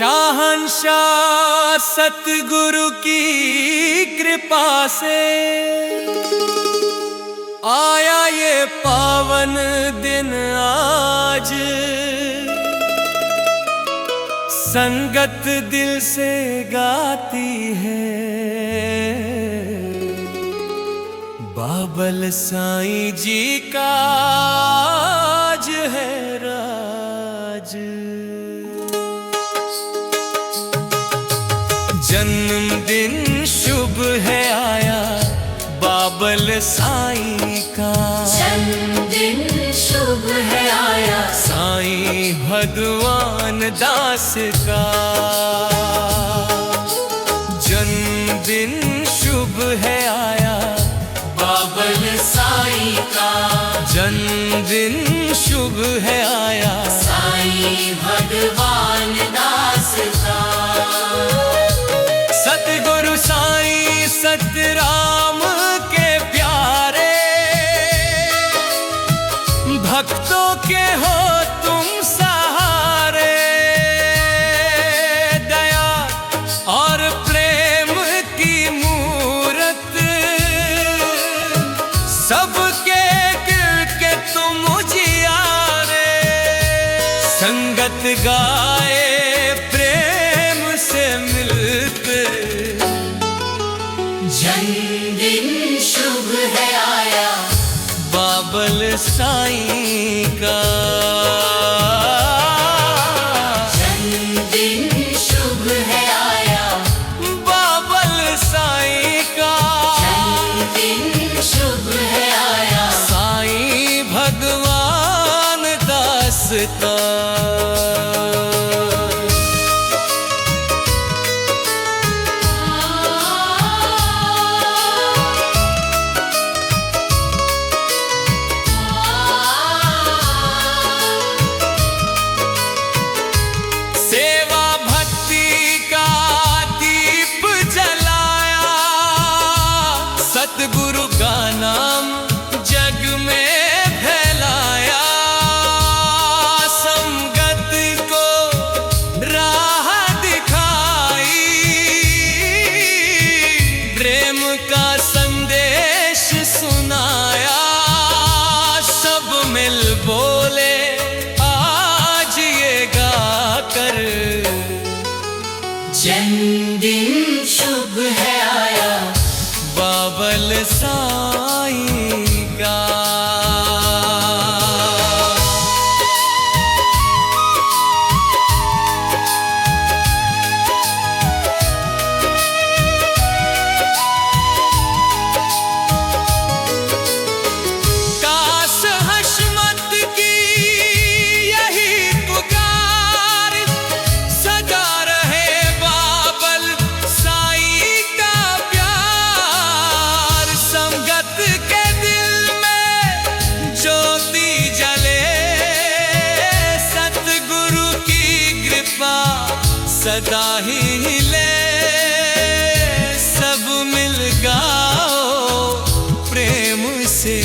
शाहंशाह सतगुरु की कृपा से आया ये पावन दिन आज। संगत दिल से गाती है, बाबल साईं जी का आज है राज। जन्मदिन शुभ है आया बाबल साईं का। जन्मदिन शुभ है आया साईं भगवान दास का। जन्मदिन शुभ है आया बाबल साईं का। जन्मदिन शुभ है आया साईं भगवान दास का। सतगुरु साईं सतराम के प्यारे, भक्तों के हो तुम सहारे। दया और प्रेम की मूरत, सबके गिर के तुम उजियारे। संगत गाए प्रेम से मिलते, जन्मदिन शुभ है आया बाबल साईं का। जन्मदिन शुभ है आया बाबल साईं का। जन्मदिन शुभ है आया साईं भगवान दास का। सेवा भक्ति का दीप जलाया, सतगुरु का नाम जग में फैलाया। संगत को राह दिखाई, प्रेम का संदेश सुनाया। सब मिल बोले आज ये गाकर, जन्मदिन शुभ है आया बाबल साईं का। काश हशमत की यही पुकार, सदा रहे बाबल साईं का प्यार। संगत के दिल में ज्योति जले, सतगुरु की कृपा सदा ही ले। सब मिल गाओ प्रेम से